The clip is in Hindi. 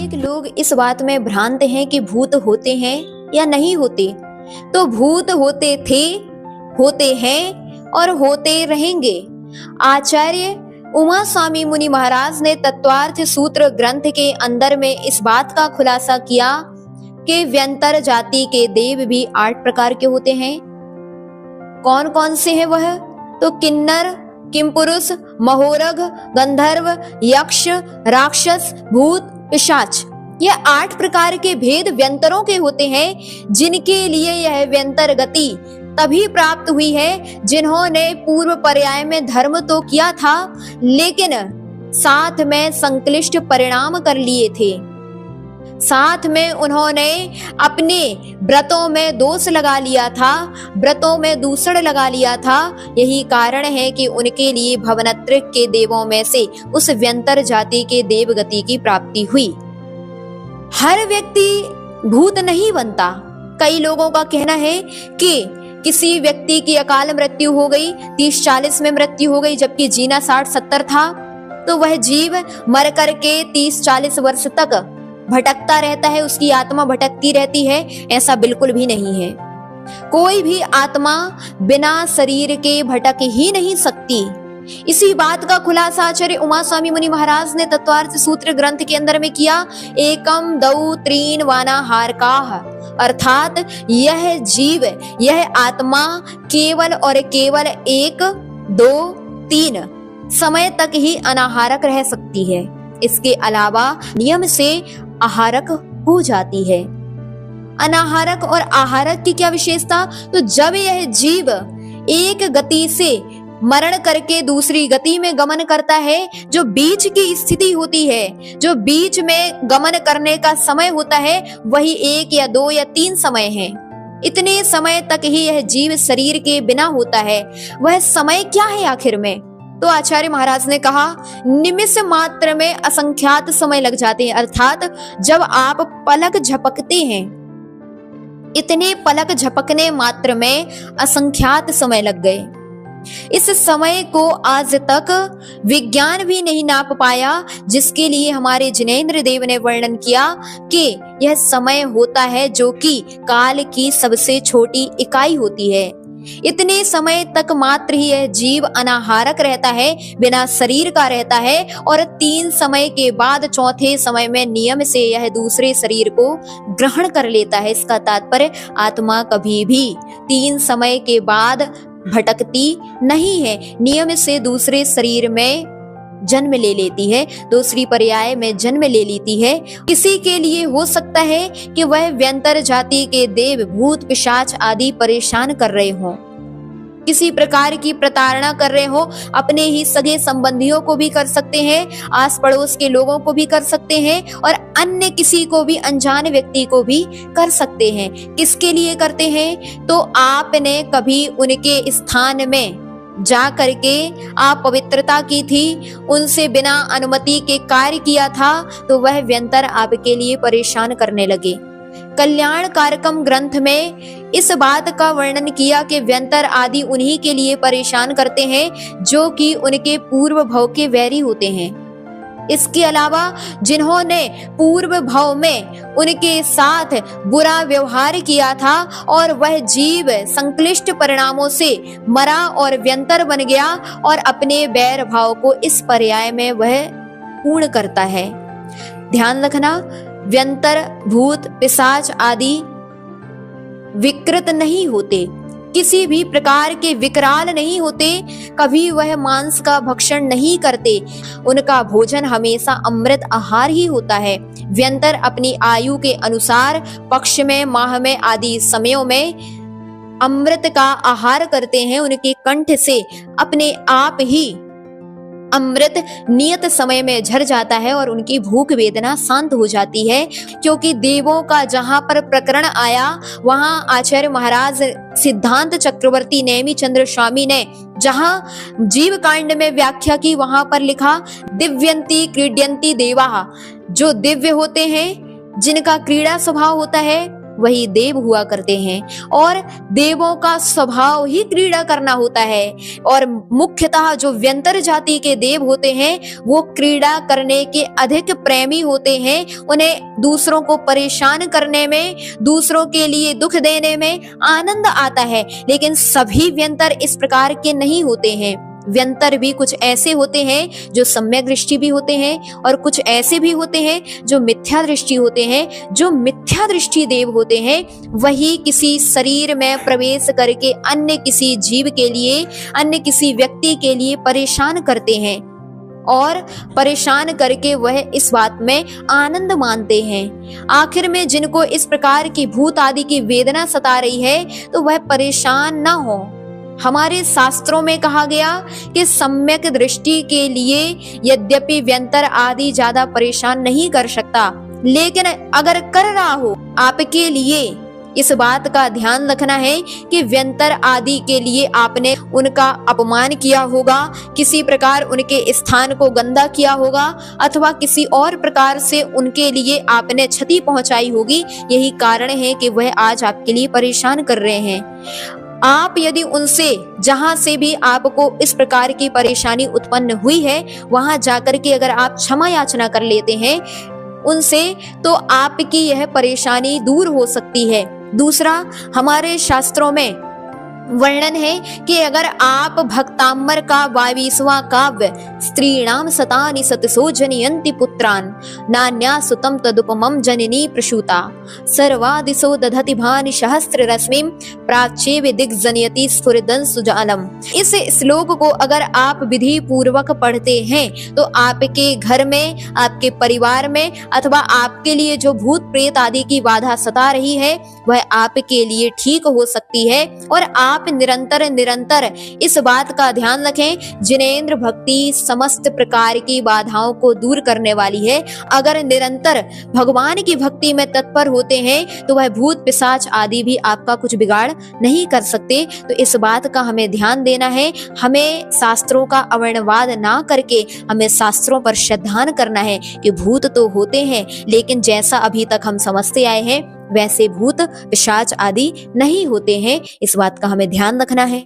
अनेक लोग इस बात में भ्रांत हैं कि भूत होते हैं या नहीं होते। तो भूत होते थे, होते हैं और होते रहेंगे। आचार्य उमा स्वामी मुनि महाराज ने तत्वार्थ सूत्र ग्रंथ के अंदर में इस बात का खुलासा किया कि व्यंतर जाति के देव भी 8 प्रकार के होते हैं। कौन कौन से हैं वह? तो किन्नर, किमपुरुष, महोरग, गंधर्व, यक्ष, राक्षस, भूत, पिशाच, यह 8 प्रकार के भेद व्यंतरों के होते हैं, जिनके लिए यह व्यंतर गति तभी प्राप्त हुई है जिन्होंने पूर्व पर्याय में धर्म तो किया था, लेकिन साथ में संक्लिष्ट परिणाम कर लिए थे। साथ में उन्होंने अपने व्रतों में दोष लगा लिया था, व्रतों में दूषण लगा लिया था। यही कारण है कि उनके लिए भवनत्र के देवों में से उस व्यंतर जाति के देवगति की प्राप्ति हुई। हर व्यक्ति भूत नहीं बनता। कई लोगों का कहना है कि किसी व्यक्ति की अकाल मृत्यु हो गई, 30-40 में मृत्यु हो गई, जबकि जीना 60-70 था, तो वह जीव मर करके 30-40 वर्ष तक भटकता रहता है, उसकी आत्मा भटकती रहती है। ऐसा बिल्कुल भी नहीं है। कोई भी आत्मा बिना शरीर के भटक ही नहीं सकती। इसी बात का खुलासा आचार्य उमा स्वामी मुनि महाराज ने तत्वार्थ सूत्र ग्रंथ के अंदर में किया। एकम दौ त्रीन वाना हारकाह, अर्थात यह जीव, यह आत्मा केवल और केवल 1, 2, 3 समय तक ही अनाहारक रह सकती है। इसके अलावा नियम से आहारक हो जाती है। अनाहारक और आहारक की क्या विशेषता? तो जब यह जीव एक गति से मरण करके दूसरी गति में गमन करता है, जो बीच की स्थिति होती है, जो बीच में गमन करने का समय होता है, वही 1 या 2 या 3 समय है। इतने समय तक ही यह जीव शरीर के बिना होता है। वह समय क्या है आखिर में? तो आचार्य महाराज ने कहा, निमिष मात्र में असंख्यात समय लग जाते हैं। अर्थात जब आप पलक झपकते हैं, इतने पलक झपकने मात्र में असंख्यात समय लग गए। इस समय को आज तक विज्ञान भी नहीं नाप पाया, जिसके लिए हमारे जिनेंद्र देव ने वर्णन किया कि यह समय होता है जो कि काल की सबसे छोटी इकाई होती है। इतने समय तक मात्र ही यह जीव अनाहारक रहता है, बिना शरीर का रहता है, और 3 समय के बाद चौथे समय में नियम से यह दूसरे शरीर को ग्रहण कर लेता है। इसका तात्पर्य आत्मा कभी भी 3 समय के बाद भटकती नहीं है, नियम से दूसरे शरीर में जन्म ले लेती है, दूसरी पर्याय में जन्म ले लेती है। किसी के लिए हो सकता है कि वह व्यंतर जाति के देव, भूत, पिशाच आदि परेशान कर रहे हों, किसी प्रकार की प्रताड़ना कर रहे हो, अपने ही सगे संबंधियों को भी कर सकते हैं, आस पड़ोस के लोगों को भी कर सकते हैं, और अन्य किसी को भी, अनजान व्यक्ति को भी कर सकते हैं। किसके लिए करते हैं? तो आपने कभी उनके स्थान में जा करके आप पवित्रता की थी, उनसे बिना अनुमति के कार्य किया था, तो वह व्यंतर आपके लिए परेशान करने लगे। कल्याण कारकम ग्रंथ में इस बात का वर्णन किया कि व्यंतर आदि उन्हीं के लिए परेशान करते हैं जो कि उनके पूर्व भव के वैरी होते हैं। इसके अलावा जिन्होंने पूर्व भव में उनके साथ बुरा व्यवहार किया था और वह जीव संक्लिष्ट परिणामों से मरा और व्यंतर बन गया, और अपने बैर भाव को इस पर्याय में वह पूर्ण करता है। ध्यान रखना, व्यंतर, भूत, पिशाच आदि विकृत नहीं होते, किसी भी प्रकार के विकराल नहीं होते, कभी वह मांस का भक्षण नहीं करते, उनका भोजन हमेशा अमृत आहार ही होता है। व्यंतर अपनी आयु के अनुसार पक्ष में, माह में आदि समयों में अमृत का आहार करते हैं। उनके कंठ से अपने आप ही अमृत नियत समय में झर जाता है और उनकी भूख वेदना शांत हो जाती है। क्योंकि देवों का जहां पर प्रकरण आया, वहां आचार्य महाराज सिद्धांत चक्रवर्ती नेमी चंद्र स्वामी ने जहां जीव कांड में व्याख्या की, वहां पर लिखा, दिव्यंती क्रीड्यंती देवा, जो दिव्य होते हैं, जिनका क्रीड़ा स्वभाव होता है, वही देव हुआ करते हैं और देवों का स्वभाव ही क्रीड़ा करना होता है। और मुख्यतः जो व्यंतर जाति के देव होते हैं वो क्रीड़ा करने के अधिक प्रेमी होते हैं। उन्हें दूसरों को परेशान करने में, दूसरों के लिए दुख देने में आनंद आता है। लेकिन सभी व्यंतर इस प्रकार के नहीं होते हैं। व्यंतर भी कुछ ऐसे होते हैं जो सम्यक दृष्टि भी होते हैं और कुछ ऐसे भी होते हैं जो मिथ्या दृष्टि होते हैं। जो मिथ्या दृष्टि देव होते हैं वही किसी शरीर में प्रवेश करके अन्य किसी जीव के लिए, अन्य किसी व्यक्ति के लिए परेशान करते हैं और परेशान करके वह इस बात में आनंद मानते हैं। आखिर में जिनको इस प्रकार की भूत आदि की वेदना सता रही है तो वह परेशान न हो। हमारे शास्त्रों में कहा गया कि सम्यक दृष्टि के लिए यद्यपि व्यंतर आदि ज्यादा परेशान नहीं कर सकता, लेकिन अगर कर रहा हो आपके लिए इस बात का ध्यान रखना है कि व्यंतर आदि के लिए आपने उनका अपमान किया होगा, किसी प्रकार उनके स्थान को गंदा किया होगा अथवा किसी और प्रकार से उनके लिए आपने क्षति पहुंचाई होगी। यही कारण है कि वह आज आपके लिए परेशान कर रहे हैं। आप यदि उनसे जहां से भी आपको इस प्रकार की परेशानी उत्पन्न हुई है वहां जाकर के अगर आप क्षमा याचना कर लेते हैं उनसे तो आपकी यह परेशानी दूर हो सकती है। दूसरा, हमारे शास्त्रों में वर्णन है कि अगर आप भक्तांबर का 22वां काव्य स्त्रीणाम सतानि सतसो जनयन्ति पुत्रान नान्या सुतम तदुपमं जननी प्रसूता सर्वादिशो दधति भानि सहस्र रश्मिं प्राच्ये दिग्जनयति स्फुरदं सुजालम। इस श्लोक को अगर आप विधि पूर्वक पढ़ते हैं तो आपके घर में, आपके परिवार में अथवा आपके लिए जो भूत प्रेत आदि की बाधा सता रही है वह आपके लिए ठीक हो सकती है। और आप निरंतर इस बात का ध्यान रखें, जिनेंद्र भक्ति समस्त प्रकार की बाधाओं को दूर करने वाली है। अगर निरंतर भगवान की भक्ति में तत्पर होते हैं तो वह भूत पिशाच आदि भी आपका कुछ बिगाड़ नहीं कर सकते। तो इस बात का हमें ध्यान देना है। हमें शास्त्रों का अवर्णवाद ना करके हमें शास्त्रों पर श्रद्धान करना है कि भूत तो होते हैं लेकिन जैसा अभी तक हम समझते आए हैं वैसे भूत पिशाच आदि नहीं होते हैं। इस बात का हमें ध्यान रखना है।